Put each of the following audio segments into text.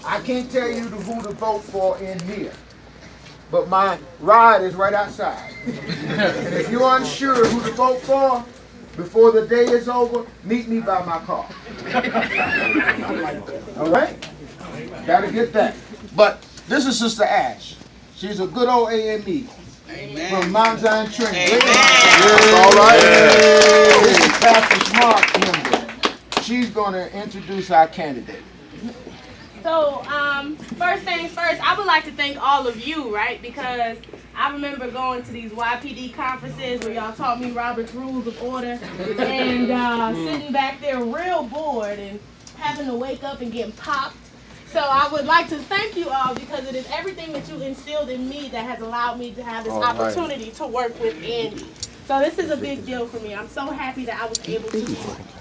I can't tell you who to vote for in here, but my ride is right outside. And if you're unsure who to vote for, before the day is over, meet me by my car. All right? Gotta get that. But this is Sister Ash. She's a good old AME. Amen. From Mount Zion Trinity. All right. This is Pastor Smart member. She's going to introduce our candidate. So, first things first, I would like to thank all of you, right? Because I remember going to these YPD conferences where y'all taught me Robert's Rules of Order and sitting back there real bored and having to wake up and getting popped. So I would like to thank you all because it is everything that you instilled in me that has allowed me to have this opportunity to work with Andy. So this is a big deal for me. I'm so happy that I was able to be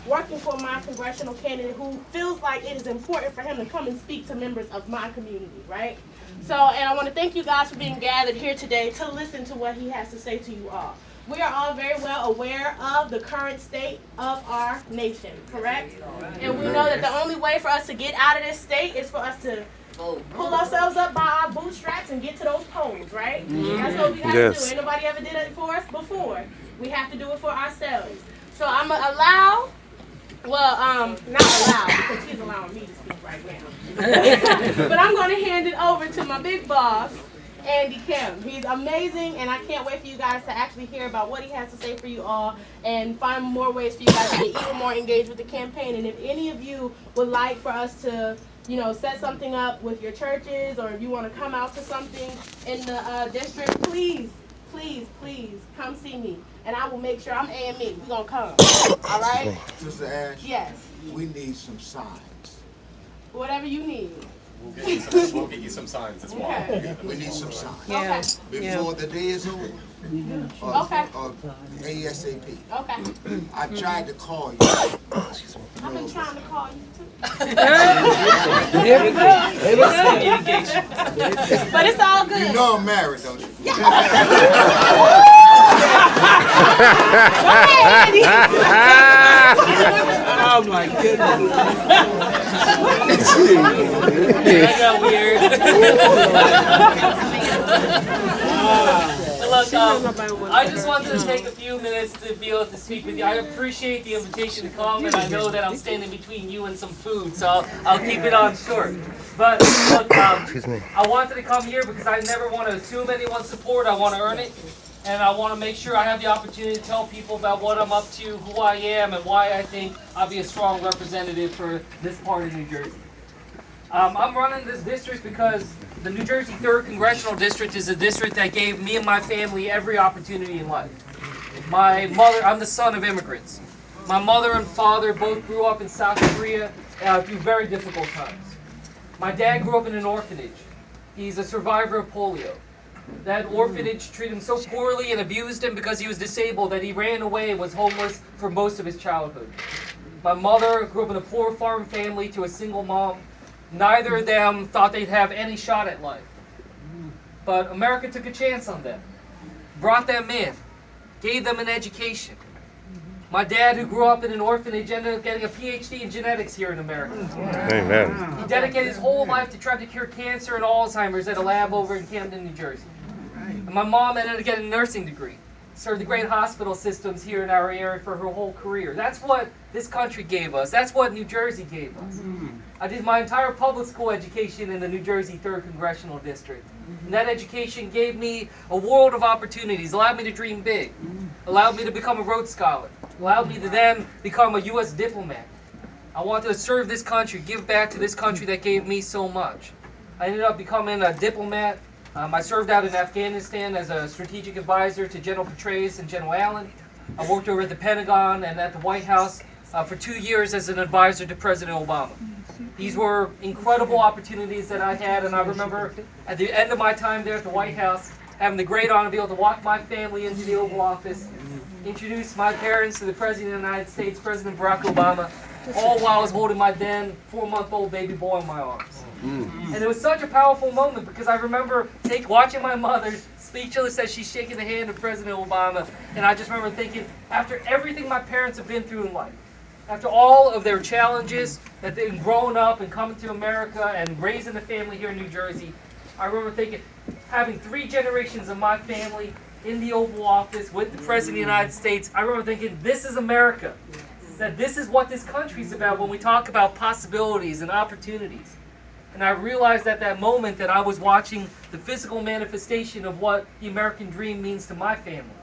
working for my congressional candidate who feels like it is important for him to come and speak to members of my community, right? So, and I want to thank you guys for being gathered here today to listen to what he has to say to you all. We are all very well aware of the current state of our nation, correct? And we know that the only way for us to get out of this state is for us to pull ourselves up by our bootstraps and get to those polls, right? That's what we got to do. Ain't nobody ever did it for us before. We have to do it for ourselves. So I'm going to allow, not allow, because he's allowing me to speak right now. But I'm going to hand it over to my big boss, Andy Kemp. He's amazing, and I can't wait for you guys to actually hear about what he has to say for you all and find more ways for you guys to get even more engaged with the campaign. And if any of you would like for us to set something up with your churches, or if you want to come out to something in the district, please come see me. And I will make sure I'm AME. We're going to come. All right? Sister Ash? Yes. We need some signs. Whatever you need. We'll get you some signs as well. Okay. We need some signs. Okay. Before the day is over. Okay. ASAP. Okay. I tried to call you. I've been trying to call you too. But it's all good. You know I'm married, don't you? Oh my goodness. That got weird. Look, I just wanted to take a few minutes to be able to speak with you. I appreciate the invitation to come, and I know that I'm standing between you and some food, so I'll keep it on short. But look, I wanted to come here because I never want to assume anyone's support. I want to earn it, and I want to make sure I have the opportunity to tell people about what I'm up to, who I am, and why I think I'll be a strong representative for this part of New Jersey. I'm running this district because the New Jersey 3rd Congressional District is a district that gave me and my family every opportunity in life. My mother, I'm the son of immigrants. My mother and father both grew up in South Korea through very difficult times. My dad grew up in an orphanage. He's a survivor of polio. That orphanage treated him so poorly and abused him because he was disabled that he ran away and was homeless for most of his childhood. My mother grew up in a poor farm family to a single mom. Neither of them thought they'd have any shot at life. But America took a chance on them, brought them in, gave them an education. My dad, who grew up in an orphanage, ended up getting a PhD in genetics here in America. Amen. He dedicated his whole life to trying to cure cancer and Alzheimer's at a lab over in Camden, New Jersey. And my mom ended up getting a nursing degree, served the great hospital systems here in our area for her whole career. That's what this country gave us. That's what New Jersey gave us. I did my entire public school education in the New Jersey 3rd Congressional District. And that education gave me a world of opportunities, allowed me to dream big, allowed me to become a Rhodes Scholar, allowed me to then become a U.S. diplomat. I wanted to serve this country, give back to this country that gave me so much. I ended up becoming a diplomat. I served out in Afghanistan as a strategic advisor to General Petraeus and General Allen. I worked over at the Pentagon and at the White House for 2 years as an advisor to President Obama. These were incredible opportunities that I had, and I remember at the end of my time there at the White House, having the great honor to be able to walk my family into the Oval Office, introduce my parents to the President of the United States, President Barack Obama, all while I was holding my then 4-month-old baby boy in my arms. And it was such a powerful moment because I remember watching my mother speechless as she's shaking the hand of President Obama, and I just remember thinking, after everything my parents have been through in life, After all of their challenges, that they've grown up and coming to America and raising a family here in New Jersey, I remember thinking, having 3 generations of my family in the Oval Office with the President of the United States, I remember thinking, this is America. That this is what this country's about when we talk about possibilities and opportunities. And I realized at that moment that I was watching the physical manifestation of what the American dream means to my family.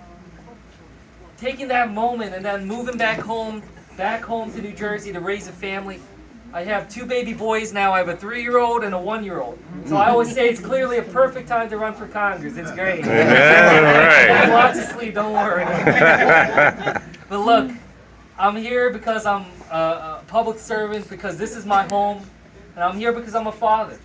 Taking that moment and then moving back home to New Jersey to raise a family. I have 2 baby boys now. I have a 3-year-old and a 1-year-old. So I always say it's clearly a perfect time to run for Congress. It's great. Right. Lots of sleep, don't worry. But look, I'm here because I'm a public servant, because this is my home. And I'm here because I'm a father.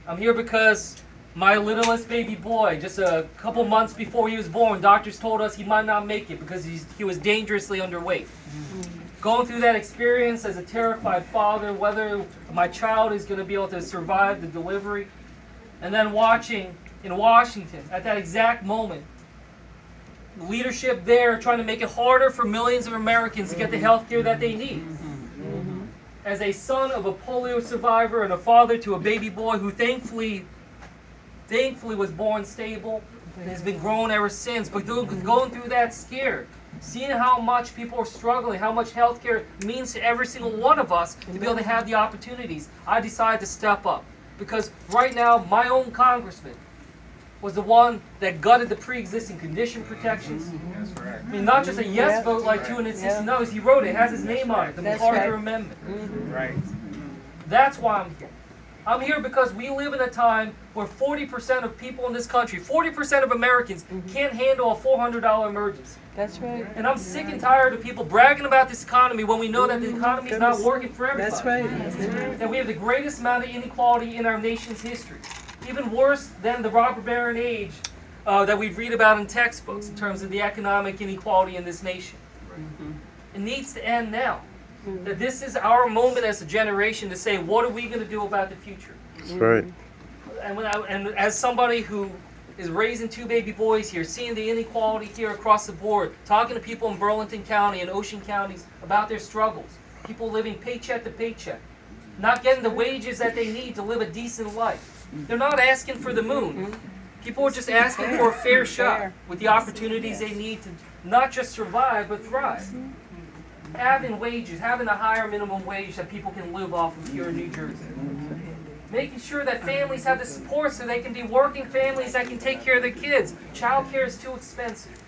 I'm here because my littlest baby boy, just a couple months before he was born, doctors told us he might not make it because he was dangerously underweight. Going through that experience as a terrified father, whether my child is going to be able to survive the delivery, and then watching in Washington at that exact moment, leadership there trying to make it harder for millions of Americans to get the health care that they need. As a son of a polio survivor and a father to a baby boy who thankfully was born stable and has been growing ever since, but going through that scare, seeing how much people are struggling, how much healthcare means to every single one of us to be able to have the opportunities, I decided to step up. Because right now, my own congressman was the one that gutted the pre-existing condition protections. That's right. I mean, not just a yes vote like 260 no's, he wrote it, has his name on it, the MacArthur Amendment. Right. That's why I'm here. I'm here because we live in a time where 40% of people in this country, 40% of Americans can't handle a $400 emergency. That's right. And I'm sick and tired of people bragging about this economy when we know that the economy is not working for everybody. That's right. That we have the greatest amount of inequality in our nation's history. Even worse than the robber baron age that we read about in textbooks in terms of the economic inequality in this nation. It needs to end now. That this is our moment as a generation to say, what are we going to do about the future? That's right. And as somebody who is raising 2 baby boys here, seeing the inequality here across the board, talking to people in Burlington County and Ocean counties about their struggles, people living paycheck to paycheck, not getting the wages that they need to live a decent life. They're not asking for the moon. People are just asking for a fair shot with the opportunities they need to not just survive, but thrive. Having wages, having a higher minimum wage that people can live off of here in New Jersey. Making sure that families have the support so they can be working families that can take care of their kids. Child care is too expensive.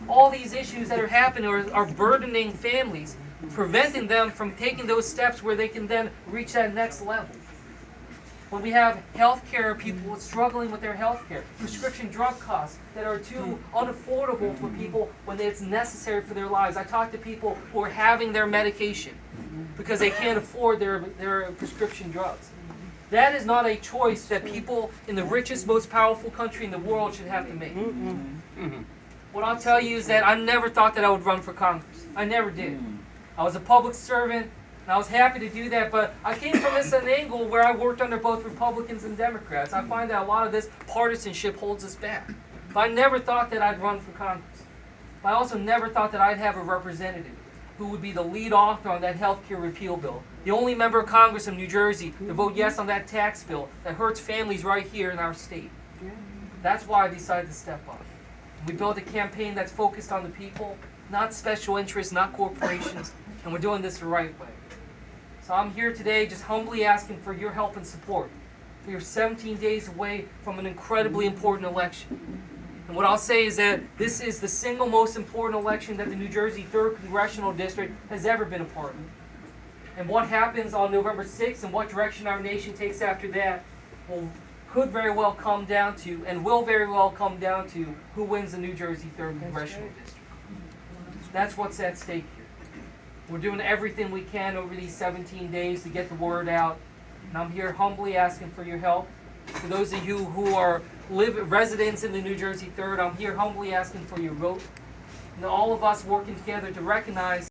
All these issues that are happening are burdening families, preventing them from taking those steps where they can then reach that next level. When we have healthcare people struggling with their healthcare, prescription drug costs that are too unaffordable for people when it's necessary for their lives. I talk to people who are having their medication because they can't afford their prescription drugs. That is not a choice that people in the richest, most powerful country in the world should have to make. What I'll tell you is that I never thought that I would run for Congress. I never did. I was a public servant. And I was happy to do that, but I came from this an angle where I worked under both Republicans and Democrats. I find that a lot of this partisanship holds us back. But I never thought that I'd run for Congress. But I also never thought that I'd have a representative who would be the lead author on that health care repeal bill. The only member of Congress in New Jersey to vote yes on that tax bill that hurts families right here in our state. That's why I decided to step up. We built a campaign that's focused on the people, not special interests, not corporations, and we're doing this the right way. So I'm here today just humbly asking for your help and support. We are 17 days away from an incredibly important election. And what I'll say is that this is the single most important election that the New Jersey 3rd Congressional District has ever been a part of. And what happens on November 6th and what direction our nation takes after that could very well come down to, and will very well come down to, who wins the New Jersey 3rd Congressional District. That's what's at stake here. We're doing everything we can over these 17 days to get the word out. And I'm here humbly asking for your help. For those of you who are residents in the New Jersey 3rd, I'm here humbly asking for your vote. And all of us working together to recognize